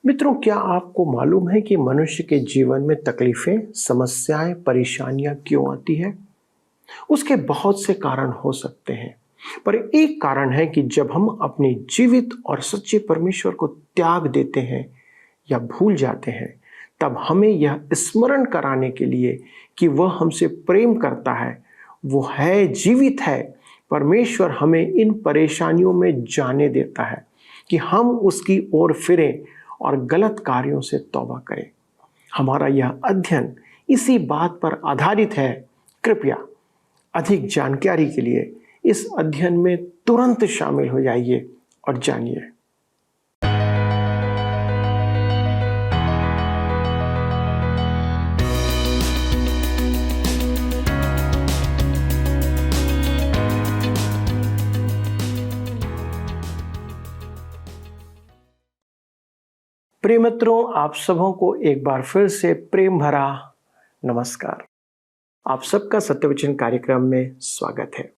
मित्रों, क्या आपको मालूम है कि मनुष्य के जीवन में तकलीफें, समस्याएं, परेशानियां क्यों आती है? उसके बहुत से कारण हो सकते हैं, पर एक कारण है कि जब हम अपने जीवित और सच्चे परमेश्वर को त्याग देते हैं या भूल जाते हैं, तब हमें यह स्मरण कराने के लिए कि वह हमसे प्रेम करता है, वो है, जीवित है। परमेश्वर हमें इन परेशानियों में जाने देता है कि हम उसकी ओर फिरें और गलत कार्यों से तौबा करें। हमारा यह अध्ययन इसी बात पर आधारित है। कृपया अधिक जानकारी के लिए इस अध्ययन में तुरंत शामिल हो जाइए और जानिए। प्रिय मित्रों, आप सबों को एक बार फिर से प्रेम भरा नमस्कार। आप सबका सत्यवचन कार्यक्रम में स्वागत है।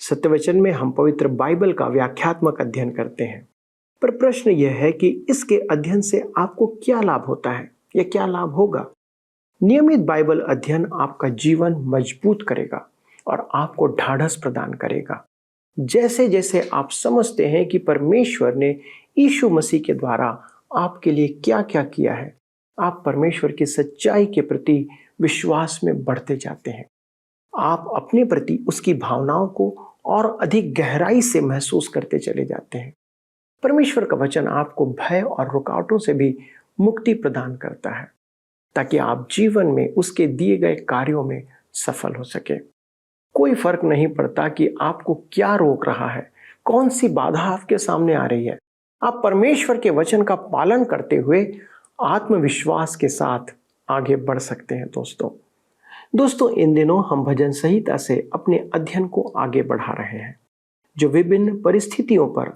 सत्यवचन में हम पवित्र बाइबल का व्याख्यात्मक अध्ययन करते हैं, पर प्रश्न यह है कि इसके अध्ययन से आपको क्या लाभ होता है या क्या लाभ होगा? नियमित बाइबल अध्ययन आपका जीवन मजबूत करेगा और आपको ढाढ़स प्रदान करेगा। जैसे जैसे आप समझते हैं कि परमेश्वर ने यीशु मसीह के द्वारा आपके लिए क्या क्या किया है, आप परमेश्वर की सच्चाई के प्रति विश्वास में बढ़ते जाते हैं। आप अपने प्रति उसकी भावनाओं को और अधिक गहराई से महसूस करते चले जाते हैं। परमेश्वर का वचन आपको भय और रुकावटों से भी मुक्ति प्रदान करता है, ताकि आप जीवन में उसके दिए गए कार्यों में सफल हो सके। कोई फर्क नहीं पड़ता कि आपको क्या रोक रहा है, कौन सी बाधा आपके सामने आ रही है। आप परमेश्वर के वचन का पालन करते हुए आत्मविश्वास के साथ आगे बढ़ सकते हैं। दोस्तों, इन दिनों हम भजन संहिता से अपने अध्ययन को आगे बढ़ा रहे हैं, जो विभिन्न परिस्थितियों पर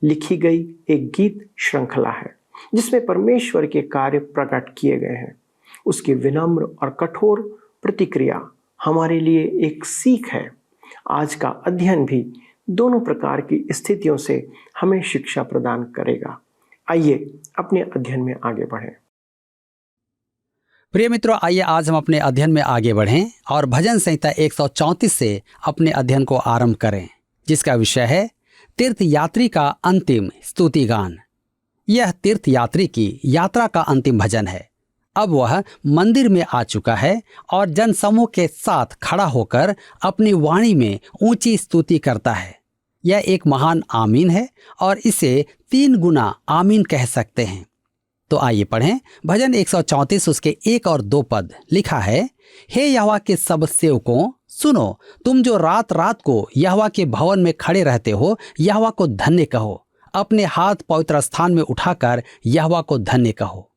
लिखी गई एक गीत श्रृंखला है, जिसमें परमेश्वर के कार्य प्रकट किए गए हैं। उसकी विनम्र और कठोर प्रतिक्रिया हमारे लिए एक सीख है। आज का अध्ययन भी दोनों प्रकार की स्थितियों से हमें शिक्षा प्रदान करेगा। आइए अपने अध्ययन में आगे बढ़ें। प्रिय मित्रों, आइए आज हम अपने अध्ययन में आगे बढ़ें और भजन संहिता 134 से अपने अध्ययन को आरंभ करें, जिसका विषय है तीर्थयात्री का अंतिम स्तुति गान। यह तीर्थयात्री की यात्रा का अंतिम भजन है। अब वह मंदिर में आ चुका है और जनसमूह के साथ खड़ा होकर अपनी वाणी में ऊंची स्तुति करता है। यह एक महान आमीन है और इसे 3 गुना आमीन कह सकते हैं। तो आइए पढ़ें भजन 134 उसके 1 और 2 पद। लिखा है, हे यहोवा के सब सेवकों सुनो, तुम जो रात रात को यहोवा के भवन में खड़े रहते हो, यहोवा को धन्य कहो। अपने हाथ पवित्र स्थान में उठाकर यहोवा को धन्य कहो।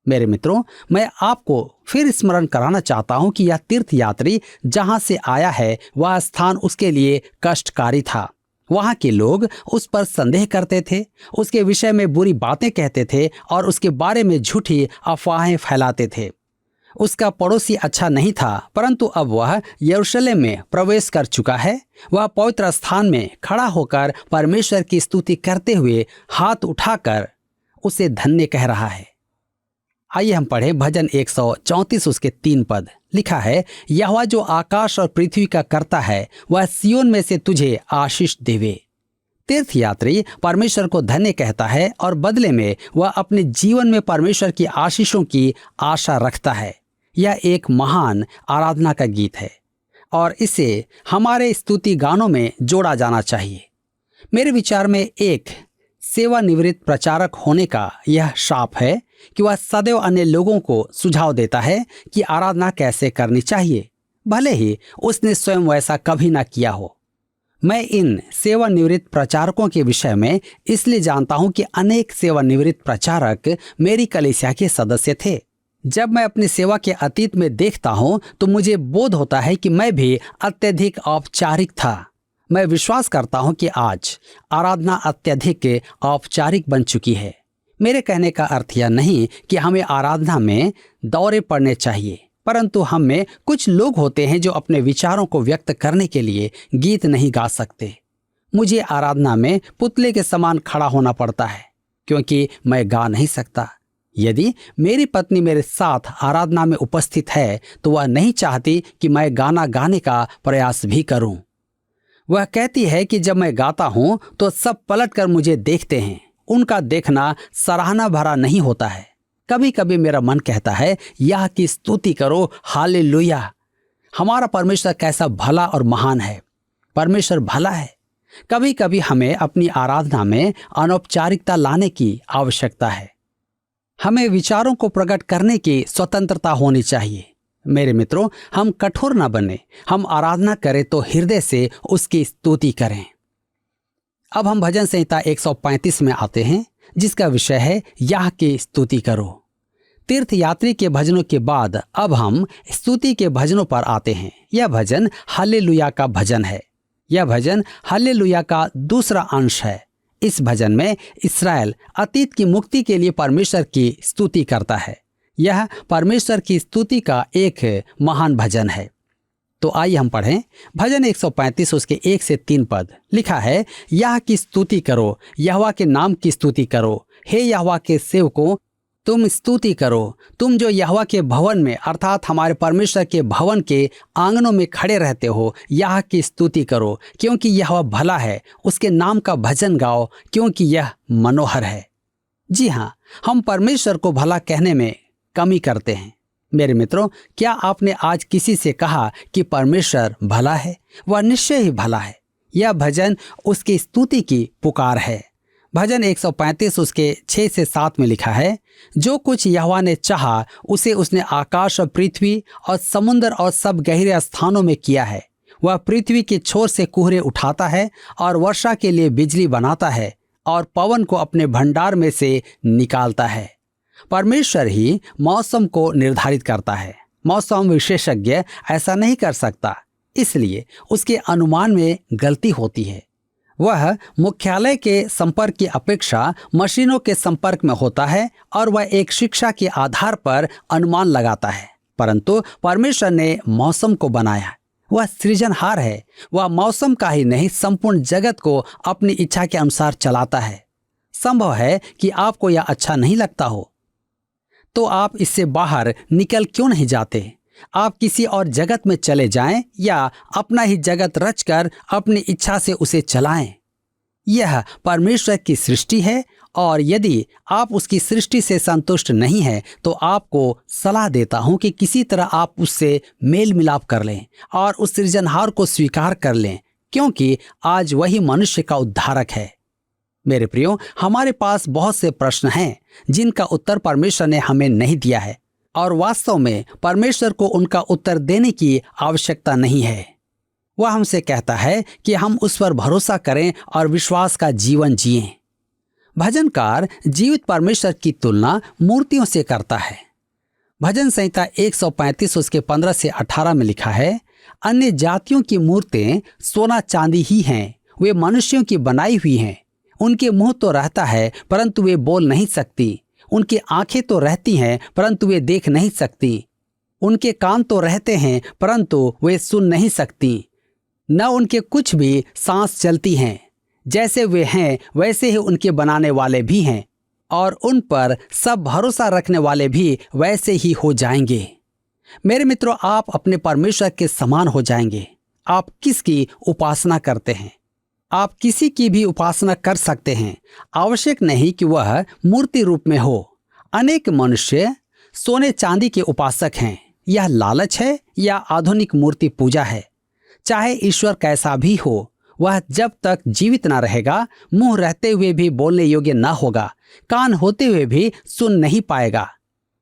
मेरे मित्रों, मैं आपको फिर स्मरण कराना चाहता हूं कि यह तीर्थयात्री जहां से आया है, वह स्थान उसके लिए कष्टकारी था। वहां के लोग उस पर संदेह करते थे, उसके विषय में बुरी बातें कहते थे और उसके बारे में झूठी अफवाहें फैलाते थे। उसका पड़ोसी अच्छा नहीं था, परंतु अब वह यरूशलेम में प्रवेश कर चुका है। वह पवित्र स्थान में खड़ा होकर परमेश्वर की स्तुति करते हुए हाथ उठाकर उसे धन्य कह रहा है। आइए हम पढ़ें भजन 134 उसके 3 पद। लिखा है, यहोवा जो आकाश और पृथ्वी का करता है, वह सियोन में से तुझे आशीष देवे। तीर्थयात्री परमेश्वर को धन्य कहता है और बदले में वह अपने जीवन में परमेश्वर की आशीषों की आशा रखता है। यह एक महान आराधना का गीत है और इसे हमारे स्तुति गानों में जोड़ा जाना चाहिए। मेरे विचार में एक सेवानिवृत्त प्रचारक होने का यह शाप है कि वह सदैव अन्य लोगों को सुझाव देता है कि आराधना कैसे करनी चाहिए, भले ही उसने स्वयं वैसा कभी ना किया हो। मैं इन सेवानिवृत्त प्रचारकों के विषय में इसलिए जानता हूं कि अनेक सेवानिवृत्त प्रचारक मेरी कलीसिया के सदस्य थे। जब मैं अपनी सेवा के अतीत में देखता हूं तो मुझे बोध होता है कि मैं भी अत्यधिक औपचारिक था। मैं विश्वास करता हूं कि आज आराधना अत्यधिक औपचारिक बन चुकी है। मेरे कहने का अर्थ यह नहीं कि हमें आराधना में दौरे पड़ने चाहिए, परंतु हम में कुछ लोग होते हैं जो अपने विचारों को व्यक्त करने के लिए गीत नहीं गा सकते। मुझे आराधना में पुतले के समान खड़ा होना पड़ता है। क्योंकि मैं गा नहीं सकता। यदि मेरी पत्नी मेरे साथ आराधना में उपस्थित है तो वह नहीं चाहती कि मैं गाना गाने का प्रयास भी करूं। वह कहती है कि जब मैं गाता हूं तो सब पलटकर मुझे देखते हैं। उनका देखना सराहना भरा नहीं होता है। कभी कभी मेरा मन कहता है यह कि स्तुति करो, हालेलुया। हमारा परमेश्वर कैसा भला और महान है। परमेश्वर भला है। कभी कभी हमें अपनी आराधना में अनौपचारिकता लाने की आवश्यकता है। हमें विचारों को प्रकट करने की स्वतंत्रता होनी चाहिए। मेरे मित्रों, हम कठोर न बने। हम आराधना करें तो हृदय से उसकी स्तुति करें। अब हम भजन संहिता 135 में आते हैं, जिसका विषय है याह की स्तुति करो। तीर्थ यात्री के भजनों के बाद अब हम स्तुति के भजनों पर आते हैं। यह भजन हालेलुया का भजन है। यह भजन हालेलुया का दूसरा अंश है। इस भजन में इस्राएल अतीत की मुक्ति के लिए परमेश्वर की स्तुति करता है। यह परमेश्वर की स्तुति का एक महान भजन है। तो आइए हम पढ़ें भजन 135 उसके 1 से 3 पद। लिखा है, यह की स्तुति करो, यहोवा के नाम की स्तुति करो। हे यहोवा के सेवकों, तुम स्तुति करो, तुम जो यहोवा के भवन में अर्थात हमारे परमेश्वर के भवन के आंगनों में खड़े रहते हो, यह की स्तुति करो, क्योंकि यहोवा भला है। उसके नाम का भजन गाओ, क्योंकि यह मनोहर है। जी हाँ, हम परमेश्वर को भला कहने में कमी करते हैं। मेरे मित्रों, क्या आपने आज किसी से कहा कि परमेश्वर भला है? वह निश्चय ही भला है। यह भजन उसकी स्तुति की पुकार है। भजन 135 उसके 6 से 7 में लिखा है, जो कुछ यहोवा ने चाहा उसे उसने आकाश और पृथ्वी और समुद्र और सब गहरे स्थानों में किया है। वह पृथ्वी के छोर से कुहरे उठाता है और वर्षा के लिए बिजली बनाता है और पवन को अपने भंडार में से निकालता है। परमेश्वर ही मौसम को निर्धारित करता है। मौसम विशेषज्ञ ऐसा नहीं कर सकता, इसलिए उसके अनुमान में गलती होती है। वह मुख्यालय के संपर्क की अपेक्षा मशीनों के संपर्क में होता है और वह एक शिक्षा के आधार पर अनुमान लगाता है। परंतु परमेश्वर ने मौसम को बनाया। वह सृजनहार है। वह मौसम का ही नहीं, संपूर्ण जगत को अपनी इच्छा के अनुसार चलाता है। संभव है कि आपको यह अच्छा नहीं लगता हो, तो आप इससे बाहर निकल क्यों नहीं जाते? आप किसी और जगत में चले जाएं या अपना ही जगत रचकर अपनी इच्छा से उसे चलाएं। यह परमेश्वर की सृष्टि है और यदि आप उसकी सृष्टि से संतुष्ट नहीं हैं तो आपको सलाह देता हूं कि किसी तरह आप उससे मेल मिलाप कर लें और उस सृजनहार को स्वीकार कर लें, क्योंकि आज वही मनुष्य का उद्धारक है। मेरे प्रियो, हमारे पास बहुत से प्रश्न हैं जिनका उत्तर परमेश्वर ने हमें नहीं दिया है और वास्तव में परमेश्वर को उनका उत्तर देने की आवश्यकता नहीं है। वह हमसे कहता है कि हम उस पर भरोसा करें और विश्वास का जीवन जिएं। भजनकार जीवित परमेश्वर की तुलना मूर्तियों से करता है। भजन संहिता 135 उसके 15 से 18 में लिखा है, अन्य जातियों की मूर्तें सोना चांदी ही हैं, वे मनुष्यों की बनाई हुई हैं। उनके मुंह तो रहता है परंतु वे बोल नहीं सकती। उनकी आंखें तो रहती हैं परंतु वे देख नहीं सकती। उनके कान तो रहते हैं परंतु वे सुन नहीं सकती। न उनके कुछ भी सांस चलती हैं। जैसे वे हैं वैसे ही उनके बनाने वाले भी हैं और उन पर सब भरोसा रखने वाले भी वैसे ही हो जाएंगे। मेरे मित्रों, आप अपने परमेश्वर के समान हो जाएंगे। आप किसकी उपासना करते हैं? आप किसी की भी उपासना कर सकते हैं। आवश्यक नहीं कि वह मूर्ति रूप में हो। अनेक मनुष्य सोने चांदी के उपासक हैं। यह लालच है या आधुनिक मूर्ति पूजा है? चाहे ईश्वर कैसा भी हो, वह जब तक जीवित ना रहेगा, मुंह रहते हुए भी बोलने योग्य ना होगा, कान होते हुए भी सुन नहीं पाएगा।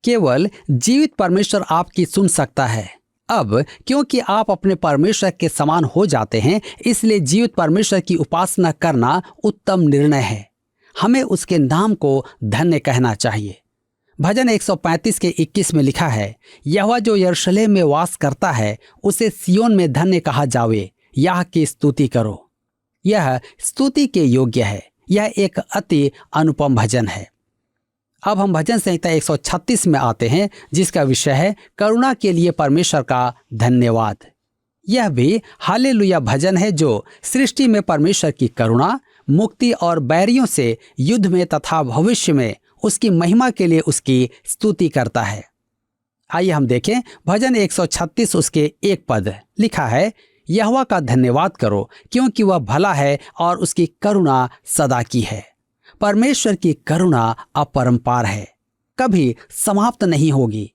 केवल जीवित परमेश्वर आपकी सुन सकता है। अब क्योंकि आप अपने परमेश्वर के समान हो जाते हैं, इसलिए जीवित परमेश्वर की उपासना करना उत्तम निर्णय है। हमें उसके नाम को धन्य कहना चाहिए। भजन 135 के 21 में लिखा है, यहोवा जो यरूशलेम में वास करता है उसे सियोन में धन्य कहा जावे, यह की स्तुति करो। यह स्तुति के योग्य है। यह एक अति अनुपम भजन है। अब हम भजन संहिता 136 में आते हैं, जिसका विषय है करुणा के लिए परमेश्वर का धन्यवाद। यह भी हालेलुया भजन है जो सृष्टि में परमेश्वर की करुणा, मुक्ति और बैरियों से युद्ध में तथा भविष्य में उसकी महिमा के लिए उसकी स्तुति करता है। आइए हम देखें भजन 136 उसके 1 पद। लिखा है, यहोवा का धन्यवाद करो क्योंकि वह भला है और उसकी करुणा सदा की है। परमेश्वर की करुणा अपरंपार है, कभी समाप्त नहीं होगी।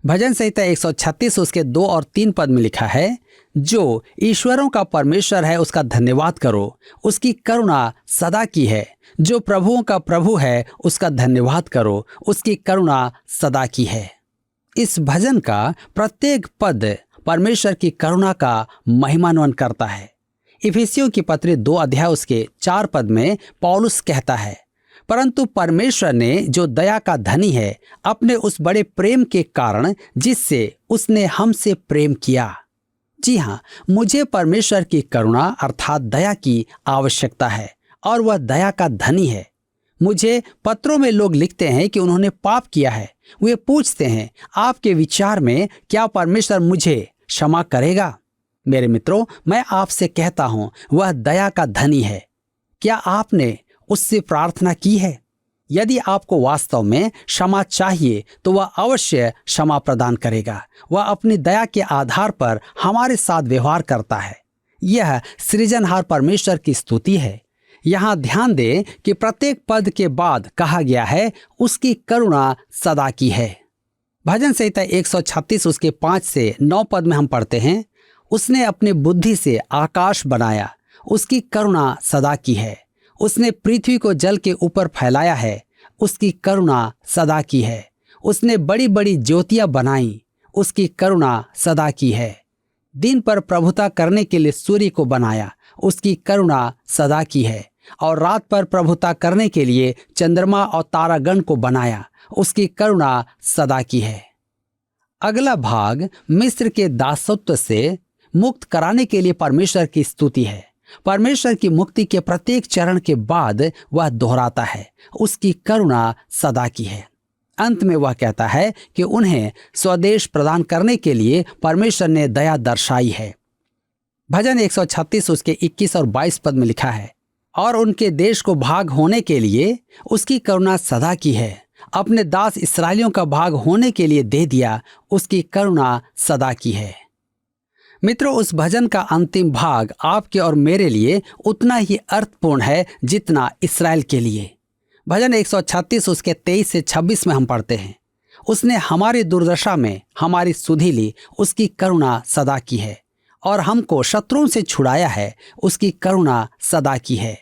भजन संहिता 136 उसके 2 और 3 पद में लिखा है, जो ईश्वरों का परमेश्वर है उसका धन्यवाद करो, उसकी करुणा सदा की है। जो प्रभुओं का प्रभु है उसका धन्यवाद करो, उसकी करुणा सदा की है। इस भजन का प्रत्येक पद परमेश्वर की करुणा का महिमान्वन करता है। इफिसियों की पत्री 2 अध्याय उसके 4 पद में पौलुस कहता है, परंतु परमेश्वर ने जो दया का धनी है अपने उस बड़े प्रेम के कारण जिससे उसने हमसे प्रेम किया। जी हाँ, मुझे परमेश्वर की करुणा अर्थात दया की आवश्यकता है और वह दया का धनी है। मुझे पत्रों में लोग लिखते हैं कि उन्होंने पाप किया है। वे पूछते हैं, आपके विचार में क्या परमेश्वर मुझे क्षमा करेगा? मेरे मित्रों, मैं आपसे कहता हूं, वह दया का धनी है। क्या आपने उससे प्रार्थना की है? यदि आपको वास्तव में क्षमा चाहिए तो वह अवश्य क्षमा प्रदान करेगा। वह अपनी दया के आधार पर हमारे साथ व्यवहार करता है। यह सृजनहार परमेश्वर की स्तुति है। यहाँ ध्यान दें कि प्रत्येक पद के बाद कहा गया है, उसकी करुणा सदा की है। भजन संहिता 136 उसके 5 से 9 पद में हम पढ़ते हैं, उसने अपनी बुद्धि से आकाश बनाया, उसकी करुणा सदा की है। उसने पृथ्वी को जल के ऊपर फैलाया है, उसकी करुणा सदा की है। उसने बड़ी बड़ी ज्योतियां बनाई, उसकी करुणा सदा की है। दिन पर प्रभुता करने के लिए सूर्य को बनाया, उसकी करुणा सदा की है। और रात पर प्रभुता करने के लिए चंद्रमा और तारागण को बनाया, उसकी करुणा सदा की है। अगला भाग मिस्र के दासत्व से मुक्त कराने के लिए परमेश्वर की स्तुति है। परमेश्वर की मुक्ति के प्रत्येक चरण के बाद वह दोहराता है, उसकी करुणा सदा की है। अंत में वह कहता है कि उन्हें स्वदेश प्रदान करने के लिए परमेश्वर ने दया दर्शाई है। भजन 136 उसके 21 और 22 पद में लिखा है, और उनके देश को भाग होने के लिए उसकी करुणा सदा की है। अपने दास इस्राएलियों का भाग होने के लिए दे दिया, उसकी करुणा सदा की है। मित्रों, उस भजन का अंतिम भाग आपके और मेरे लिए उतना ही अर्थपूर्ण है जितना इस्राएल के लिए। भजन 136 उसके 23 से 26 में हम पढ़ते हैं, उसने हमारी दुर्दशा में हमारी सुधि ली, उसकी करुणा सदा की है। और हमको शत्रुओं से छुड़ाया है, उसकी करुणा सदा की है।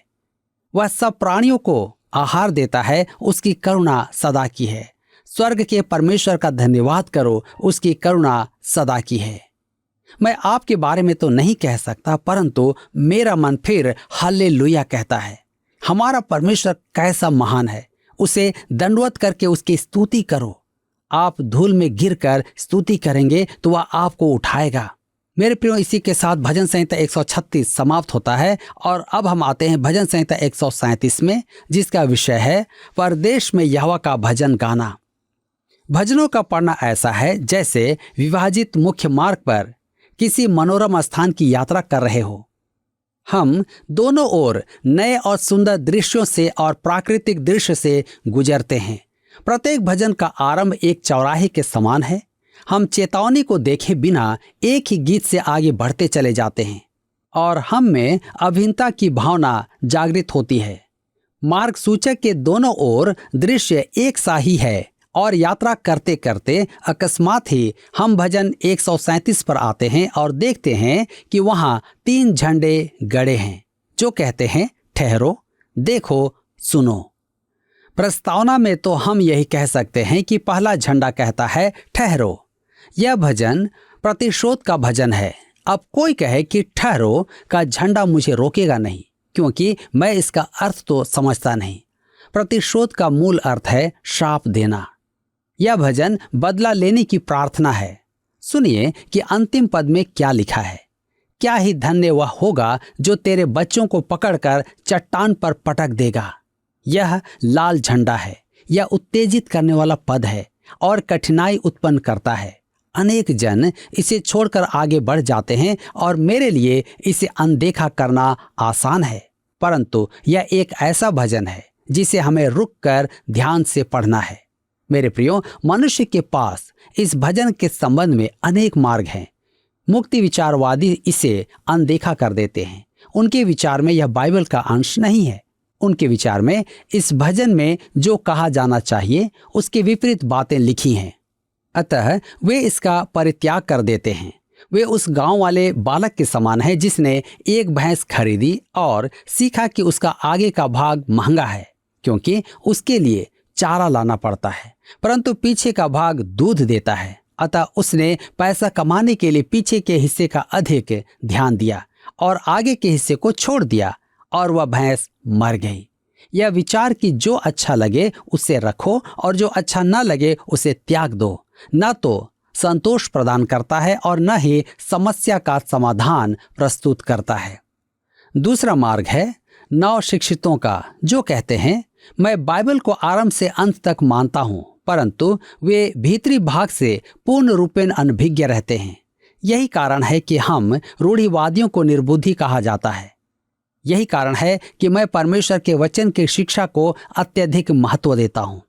वह सब प्राणियों को आहार देता है, उसकी करुणा सदा की है। स्वर्ग के परमेश्वर का धन्यवाद करो, उसकी करुणा सदा की है। मैं आपके बारे में तो नहीं कह सकता, परंतु मेरा मन फिर हालेलुया कहता है। हमारा परमेश्वर कैसा महान है, उसे दंडवत करके उसकी स्तुति करो। आप धूल में गिरकर स्तुति करेंगे तो वह आपको उठाएगा। मेरे प्रियो, इसी के साथ भजन संहिता 136 समाप्त होता है और अब हम आते हैं भजन संहिता 137 में, जिसका विषय है परदेश में यहोवा का भजन गाना। भजनों का पढ़ना ऐसा है जैसे विभाजित मुख्य मार्ग पर किसी मनोरम स्थान की यात्रा कर रहे हो। हम दोनों ओर नए और सुंदर दृश्यों से और प्राकृतिक दृश्य से गुजरते हैं। प्रत्येक भजन का आरंभ एक चौराहे के समान है। हम चेतावनी को देखे बिना एक ही गीत से आगे बढ़ते चले जाते हैं और हम में अभिन्नता की भावना जागृत होती है। मार्ग सूचक के दोनों ओर दृश्य एक सा ही है और यात्रा करते करते अकस्मात ही हम भजन 137 पर आते हैं और देखते हैं कि वहाँ 3 झंडे गड़े हैं जो कहते हैं, ठहरो, देखो, सुनो। प्रस्तावना में तो हम यही कह सकते हैं कि पहला झंडा कहता है, ठहरो। यह भजन प्रतिशोध का भजन है। अब कोई कहे कि ठहरो का झंडा मुझे रोकेगा नहीं, क्योंकि मैं इसका अर्थ तो समझता नहीं। प्रतिशोध का मूल अर्थ है श्राप देना। यह भजन बदला लेने की प्रार्थना है। सुनिए कि अंतिम पद में क्या लिखा है, क्या ही धन्य वह होगा जो तेरे बच्चों को पकड़कर चट्टान पर पटक देगा। यह लाल झंडा है। यह उत्तेजित करने वाला पद है और कठिनाई उत्पन्न करता है। अनेक जन इसे छोड़कर आगे बढ़ जाते हैं और मेरे लिए इसे अनदेखा करना आसान है। परंतु यह एक ऐसा भजन है जिसे हमें रुककर ध्यान से पढ़ना है। मेरे प्रियो, मनुष्य के पास इस भजन के संबंध में अनेक मार्ग हैं। मुक्ति विचारवादी इसे अनदेखा कर देते हैं। उनके विचार में यह बाइबल का अंश नहीं है। उनके विचार में इस भजन में जो कहा जाना चाहिए उसके विपरीत बातें लिखी हैं, अतः वे इसका परित्याग कर देते हैं। वे उस गांव वाले बालक के समान है जिसने एक भैंस खरीदी और सीखा कि उसका आगे का भाग महंगा है क्योंकि उसके लिए चारा लाना पड़ता है, परंतु पीछे का भाग दूध देता है। अतः उसने पैसा कमाने के लिए पीछे के हिस्से का अधिक ध्यान दिया और आगे के हिस्से को छोड़ दिया और वह भैंस मर गई। यह विचार कि जो अच्छा लगे उसे रखो और जो अच्छा न लगे उसे त्याग दो, न तो संतोष प्रदान करता है और न ही समस्या का समाधान प्रस्तुत करता है। दूसरा मार्ग है नव शिक्षितों का, जो कहते हैं मैं बाइबल को आरंभ से अंत तक मानता हूं, परंतु वे भीतरी भाग से पूर्ण रूपेण अनभिज्ञ रहते हैं। यही कारण है कि हम रूढ़िवादियों को निर्बुद्धि कहा जाता है। यही कारण है कि मैं परमेश्वर के वचन की शिक्षा को अत्यधिक महत्व देता हूं।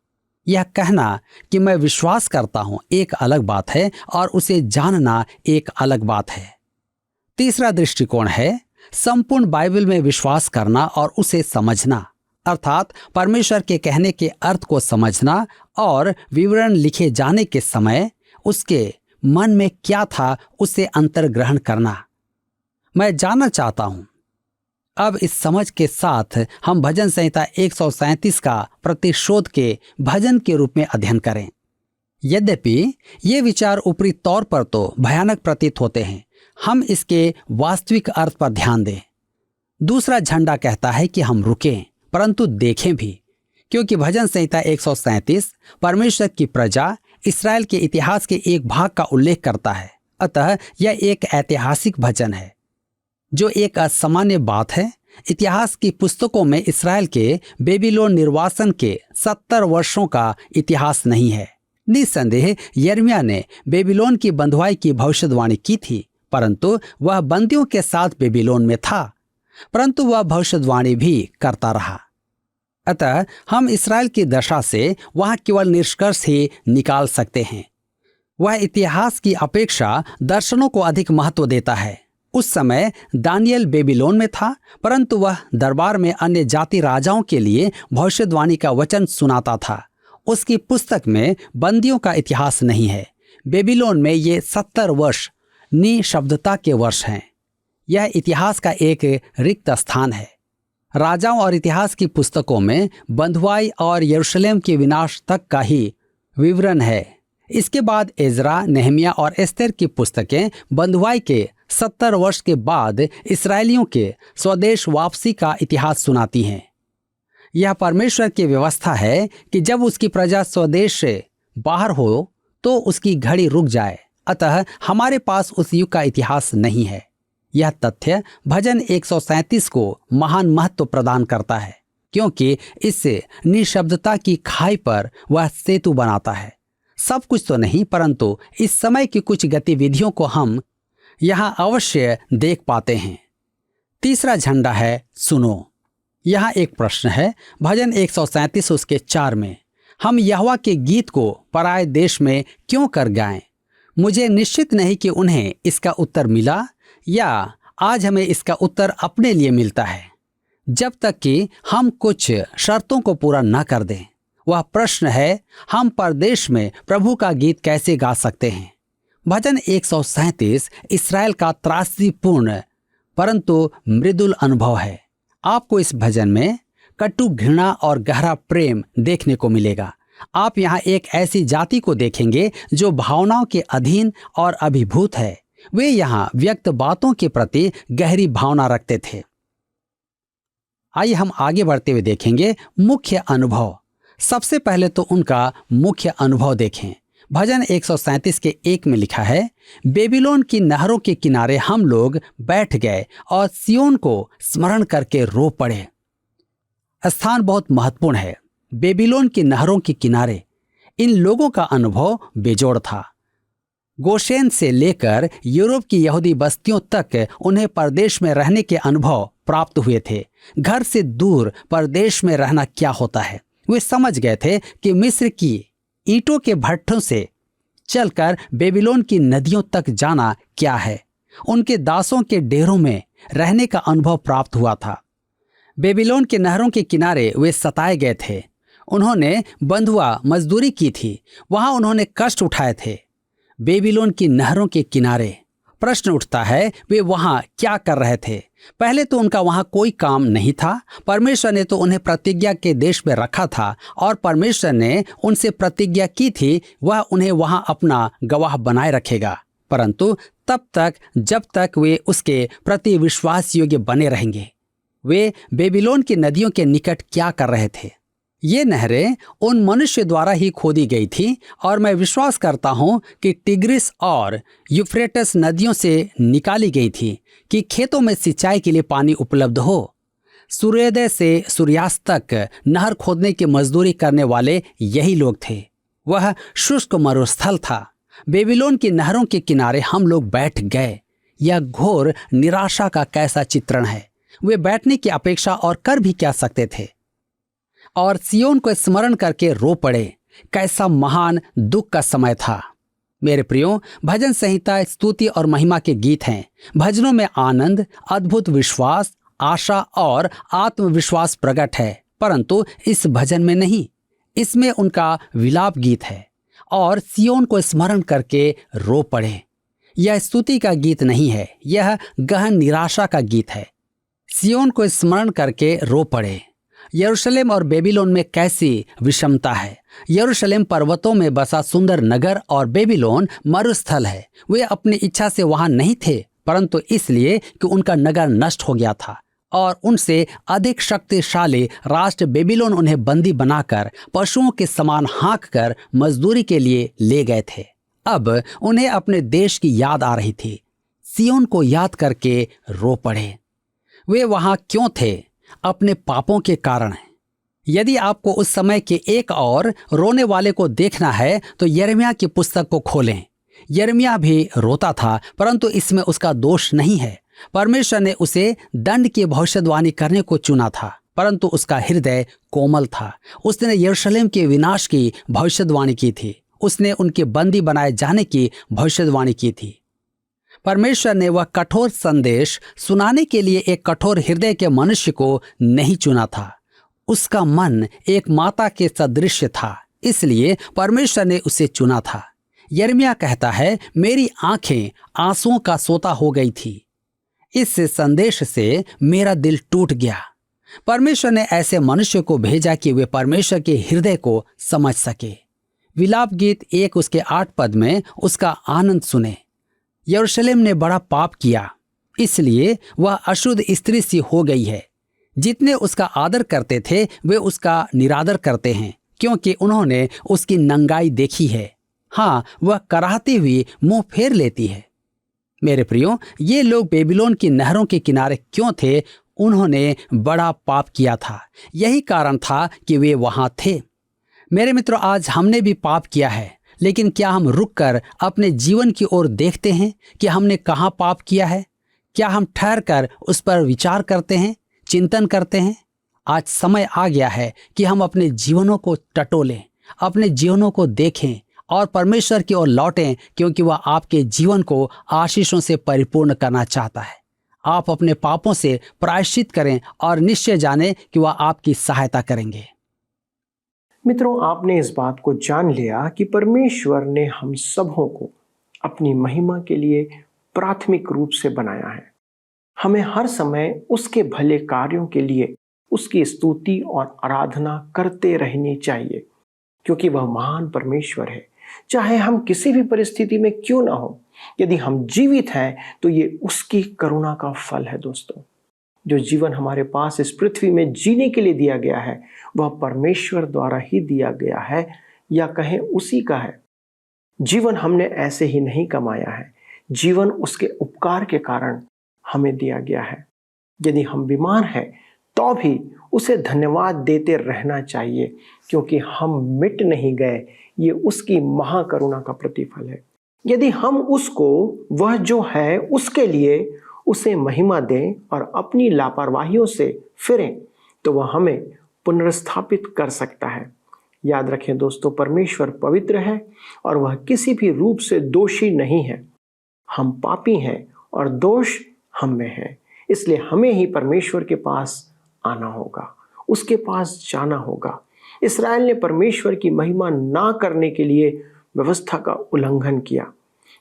यह कहना कि मैं विश्वास करता हूं एक अलग बात है और उसे जानना एक अलग बात है। तीसरा दृष्टिकोण है संपूर्ण बाइबल में विश्वास करना और उसे समझना, अर्थात परमेश्वर के कहने के अर्थ को समझना और विवरण लिखे जाने के समय उसके मन में क्या था उसे अंतर्ग्रहण करना। मैं जानना चाहता हूं। अब इस समझ के साथ हम भजन संहिता 137 का प्रतिशोध के भजन के रूप में अध्ययन करें। यद्यपि ये विचार ऊपरी तौर पर तो भयानक प्रतीत होते हैं, हम इसके वास्तविक अर्थ पर ध्यान दें। दूसरा झंडा कहता है कि हम रुकें परंतु देखें भी, क्योंकि भजन संहिता 137 परमेश्वर की प्रजा इस्राएल के इतिहास के एक भाग का उल्लेख करता है। अतः यह एक ऐतिहासिक भजन है, जो एक असामान्य बात है। इतिहास की पुस्तकों में इस्राएल के बेबीलोन निर्वासन के 70 वर्षों का इतिहास नहीं है। निस्संदेह यिर्मयाह ने बेबीलोन की बंधुआई की भविष्यवाणी की थी, परंतु वह बंदियों के साथ बेबीलोन में था, परंतु वह भविष्यवाणी भी करता रहा। अतः हम इस्राएल की दशा से वहां केवल निष्कर्ष ही निकाल सकते हैं। वह इतिहास की अपेक्षा दर्शनों को अधिक महत्व देता है। उस समय दानियल बेबीलोन में था, परंतु वह दरबार में अन्य जाति राजाओं के लिए भविष्यवाणी का वचन सुनाता था। उसकी पुस्तक में बंदियों का इतिहास नहीं है। बेबीलोन में ये 70 वर्ष निशब्दता के वर्ष हैं। यह इतिहास का एक रिक्त स्थान है। राजाओं और इतिहास की पुस्तकों में बंधुआई और यरूशलेम के विनाश तक का ही विवरण है। इसके बाद एजरा, नेहमिया और एस्तेर की पुस्तकें बंधुआई के 70 वर्ष के बाद इस्राएलियों के स्वदेश वापसी का इतिहास सुनाती हैं। यह परमेश्वर की व्यवस्था है कि जब उसकी प्रजा स्वदेश से बाहर हो तो उसकी घड़ी रुक जाए। अतः हमारे पास उस युग का इतिहास नहीं है। यह तथ्य भजन 137 को महान महत्व प्रदान करता है, क्योंकि इससे निशब्दता की खाई पर वह सेतु बनाता है। सब कुछ तो नहीं, परंतु इस समय की कुछ गतिविधियों को हम यहाँ अवश्य देख पाते हैं। तीसरा झंडा है सुनो। यहाँ एक प्रश्न है। भजन 137 उसके 4 में हम यहोवा के गीत को पराये देश में क्यों कर गाएं? मुझे निश्चित नहीं कि उन्हें इसका उत्तर मिला या आज हमें इसका उत्तर अपने लिए मिलता है, जब तक कि हम कुछ शर्तों को पूरा न कर दें। वह प्रश्न है, हम परदेश में प्रभु का गीत कैसे गा सकते हैं? भजन 137 इस्राएल का त्रासदीपूर्ण परंतु मृदुल अनुभव है। आपको इस भजन में कटु घृणा और गहरा प्रेम देखने को मिलेगा। आप यहाँ एक ऐसी जाति को देखेंगे जो भावनाओं के अधीन और अभिभूत है। वे यहाँ व्यक्त बातों के प्रति गहरी भावना रखते थे। आइए हम आगे बढ़ते हुए देखेंगे मुख्य अनुभव। सबसे पहले तो उनका मुख्य अनुभव देखें। भजन 137 के 1 में लिखा है, बेबीलोन की नहरों के किनारे हम लोग बैठ गए और सियोन को स्मरण करके रो पड़े। स्थान बहुत महत्वपूर्ण है। बेबीलोन की नहरों के किनारे इन लोगों का अनुभव बेजोड़ था। गोशेन से लेकर यूरोप की यहूदी बस्तियों तक उन्हें परदेश में रहने के अनुभव प्राप्त हुए थे। घर से दूर परदेश में रहना क्या होता है वे समझ गए थे कि मिस्र की ईंटों के भट्ठों से चलकर बेबीलोन की नदियों तक जाना क्या है। उनके दासों के डेरों में रहने का अनुभव प्राप्त हुआ था। बेबीलोन के नहरों के किनारे वे सताए गए थे। उन्होंने बंधुआ मजदूरी की थी, वहां उन्होंने कष्ट उठाए थे। बेबीलोन की नहरों के किनारे प्रश्न उठता है वे वहां क्या कर रहे थे। पहले तो उनका वहां कोई काम नहीं था। परमेश्वर ने तो उन्हें प्रतिज्ञा के देश में रखा था और परमेश्वर ने उनसे प्रतिज्ञा की थी वह उन्हें वहां अपना गवाह बनाए रखेगा, परंतु तब तक जब तक वे उसके प्रति विश्वास योग्य बने रहेंगे। वे बेबीलोन की नदियों के निकट क्या कर रहे थे? ये नहरें उन मनुष्य द्वारा ही खोदी गई थी और मैं विश्वास करता हूं कि टिग्रिस और यूफ्रेटस नदियों से निकाली गई थी कि खेतों में सिंचाई के लिए पानी उपलब्ध हो। सूर्योदय से सूर्यास्त तक नहर खोदने की मजदूरी करने वाले यही लोग थे। वह शुष्क मरुस्थल था। बेबीलोन की नहरों के किनारे हम लोग बैठ गए। यह घोर निराशा का कैसा चित्रण है। वे बैठने की अपेक्षा और कर भी क्या सकते थे और सियोन को स्मरण करके रो पड़े। कैसा महान दुख का समय था। मेरे प्रियो, भजन संहिता स्तुति और महिमा के गीत हैं। भजनों में आनंद, अद्भुत विश्वास, आशा और आत्मविश्वास प्रकट है, परंतु इस भजन में नहीं। इसमें उनका विलाप गीत है और सियोन को स्मरण करके रो पड़े। यह स्तुति का गीत नहीं है, यह गहन निराशा का गीत है। सियोन को स्मरण करके रो पड़े। यरूशलेम और बेबीलोन में कैसी विषमता है। यरूशलेम पर्वतों में बसा सुंदर नगर और बेबीलोन मरुस्थल है। वे अपनी इच्छा से वहां नहीं थे, परंतु इसलिए कि उनका नगर नष्ट हो गया था और उनसे अधिक शक्तिशाली राष्ट्र बेबीलोन उन्हें बंदी बनाकर पशुओं के समान हाँक कर मजदूरी के लिए ले गए थे। अब उन्हें अपने देश की याद आ रही थी। सियोन को याद करके रो पड़े। वे वहां क्यों थे? अपने पापों के कारण। यदि आपको उस समय के एक और रोने वाले को देखना है तो यिर्मयाह की पुस्तक को खोलें। यिर्मयाह भी रोता था, परंतु इसमें उसका दोष नहीं है। परमेश्वर ने उसे दंड की भविष्यवाणी करने को चुना था, परंतु उसका हृदय कोमल था। उसने यरूशलेम के विनाश की भविष्यवाणी की थी। उसने उनके बंदी बनाए जाने की भविष्यवाणी की थी। परमेश्वर ने वह कठोर संदेश सुनाने के लिए एक कठोर हृदय के मनुष्य को नहीं चुना था। उसका मन एक माता के सदृश था, इसलिए परमेश्वर ने उसे चुना था। यिर्मयाह कहता है, मेरी आंखें आंसुओं का सोता हो गई थी। इस संदेश से मेरा दिल टूट गया। परमेश्वर ने ऐसे मनुष्य को भेजा कि वे परमेश्वर के हृदय को समझ सके। विलाप गीत 1 उसके 8 पद में उसका आनंद सुने। यरूशलेम ने बड़ा पाप किया, इसलिए वह अशुद्ध स्त्री सी हो गई है। जितने उसका आदर करते थे वे उसका निरादर करते हैं, क्योंकि उन्होंने उसकी नंगाई देखी है। हाँ, वह कराहती हुई मुंह फेर लेती है। मेरे प्रियो, ये लोग बेबीलोन की नहरों के किनारे क्यों थे? उन्होंने बड़ा पाप किया था। यही कारण था कि वे वहां थे। मेरे मित्रों, आज हमने भी पाप किया है, लेकिन क्या हम रुककर अपने जीवन की ओर देखते हैं कि हमने कहाँ पाप किया है? क्या हम ठहर कर उस पर विचार करते हैं, चिंतन करते हैं? आज समय आ गया है कि हम अपने जीवनों को टटोलें, अपने जीवनों को देखें और परमेश्वर की ओर लौटें, क्योंकि वह आपके जीवन को आशीषों से परिपूर्ण करना चाहता है। आप अपने पापों से प्रायश्चित करें और निश्चय जानें कि वह आपकी सहायता करेंगे। मित्रों, आपने इस बात को जान लिया कि परमेश्वर ने हम सबों को अपनी महिमा के लिए प्राथमिक रूप से बनाया है। हमें हर समय उसके भले कार्यों के लिए उसकी स्तुति और आराधना करते रहनी चाहिए, क्योंकि वह महान परमेश्वर है। चाहे हम किसी भी परिस्थिति में क्यों ना हो, यदि हम जीवित हैं तो ये उसकी करुणा का फल है। दोस्तों, जो जीवन हमारे पास इस पृथ्वी में जीने के लिए दिया गया है वह परमेश्वर द्वारा ही दिया गया है, या कहें उसी का है। जीवन हमने ऐसे ही नहीं कमाया है, जीवन उसके उपकार के कारण हमें दिया गया है। यदि हम बीमार हैं तो भी उसे धन्यवाद देते रहना चाहिए, क्योंकि हम मिट नहीं गए। ये उसकी महाकरुणा का प्रतिफल है। यदि हम उसको वह जो है उसके लिए उसे महिमा दें और अपनी लापरवाहियों से फिरें तो वह हमें पुनर्स्थापित कर सकता है। याद रखें दोस्तों, परमेश्वर पवित्र है और वह किसी भी रूप से दोषी नहीं है। हम पापी हैं और दोष हम में है, इसलिए हमें ही परमेश्वर के पास आना होगा, उसके पास जाना होगा। इस्राएल ने परमेश्वर की महिमा ना करने के लिए व्यवस्था का उल्लंघन किया,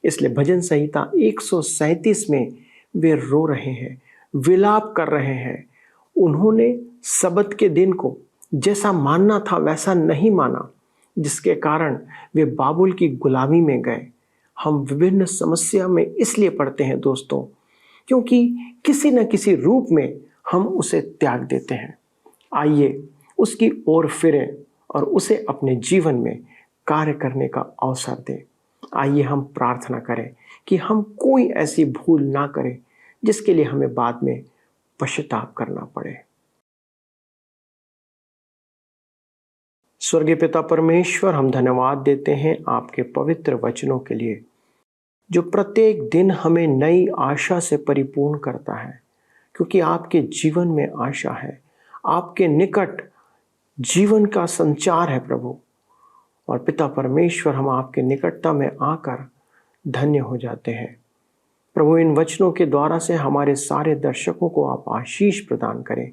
इसलिए भजन संहिता 137 में वे रो रहे हैं, विलाप कर रहे हैं। उन्होंने सब्त के दिन को जैसा मानना था वैसा नहीं माना, जिसके कारण वे बाबुल की गुलामी में गए। हम विभिन्न समस्या में इसलिए पड़ते हैं दोस्तों, क्योंकि किसी न किसी रूप में हम उसे त्याग देते हैं। आइए उसकी ओर फिरें और उसे अपने जीवन में कार्य करने का अवसर दें। आइए हम प्रार्थना करें कि हम कोई ऐसी भूल ना करें जिसके लिए हमें बाद में पश्चाताप करना पड़े। स्वर्गीय पिता परमेश्वर, हम धन्यवाद देते हैं आपके पवित्र वचनों के लिए, जो प्रत्येक दिन हमें नई आशा से परिपूर्ण करता है, क्योंकि आपके जीवन में आशा है, आपके निकट जीवन का संचार है प्रभु। और पिता परमेश्वर, हम आपके निकटता में आकर धन्य हो जाते हैं। प्रभु, इन वचनों के द्वारा से हमारे सारे दर्शकों को आप आशीष प्रदान करें,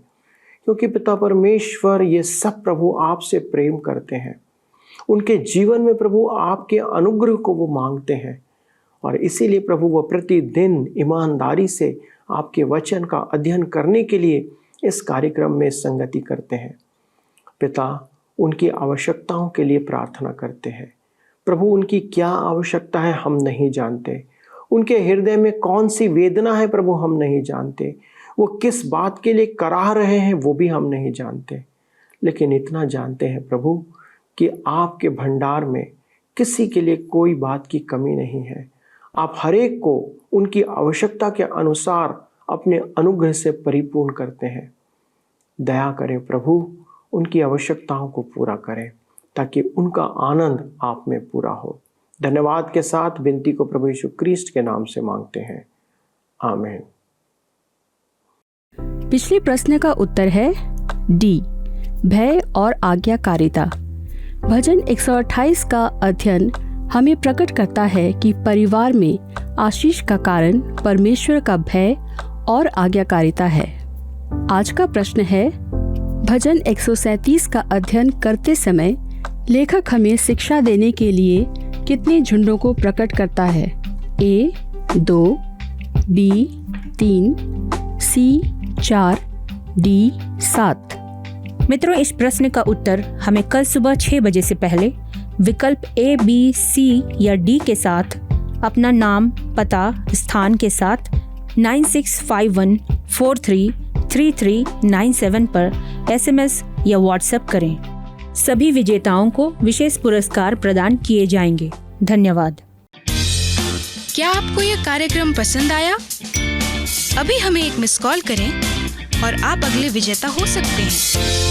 क्योंकि पिता परमेश्वर ये सब प्रभु आपसे प्रेम करते हैं। उनके जीवन में प्रभु आपके अनुग्रह को वो मांगते हैं और इसीलिए प्रभु वो प्रतिदिन ईमानदारी से आपके वचन का अध्ययन करने के लिए इस कार्यक्रम में संगति करते हैं। पिता, उनकी आवश्यकताओं के लिए प्रार्थना करते हैं। प्रभु, उनकी क्या आवश्यकता है हम नहीं जानते, उनके हृदय में कौन सी वेदना है प्रभु हम नहीं जानते, वो किस बात के लिए कराह रहे हैं वो भी हम नहीं जानते, लेकिन इतना जानते हैं प्रभु कि आपके भंडार में किसी के लिए कोई बात की कमी नहीं है। आप हर एक को उनकी आवश्यकता के अनुसार अपने अनुग्रह से परिपूर्ण करते हैं। दया करें प्रभु, उनकी आवश्यकताओं को पूरा करें ताकि उनका आनंद आप में पूरा हो। धन्यवाद के साथ विनती को प्रभु यीशु क्रिस्ट के नाम से मांगते हैं, आमीन। पिछले प्रश्न का उत्तर है डी, भय और आज्ञाकारिता। भजन 128 का अध्ययन हमें प्रकट करता है कि परिवार में आशीष का कारण परमेश्वर का भय और आज्ञाकारिता है। आज का प्रश्न है, भजन 137 का अध्ययन करते समय लेखक हमें शिक्षा देने के लिए कितने झुंडों को प्रकट करता है? ए 2, बी 3, सी 4, डी 7। मित्रों, इस प्रश्न का उत्तर हमें कल सुबह 6 बजे से पहले विकल्प ए, बी, सी या डी के साथ अपना नाम, पता, स्थान के साथ 9651433397 पर SMS या WhatsApp करें। सभी विजेताओं को विशेष पुरस्कार प्रदान किए जाएंगे। धन्यवाद। क्या आपको यह कार्यक्रम पसंद आया? अभी हमें एक मिस कॉल करें और आप अगले विजेता हो सकते हैं।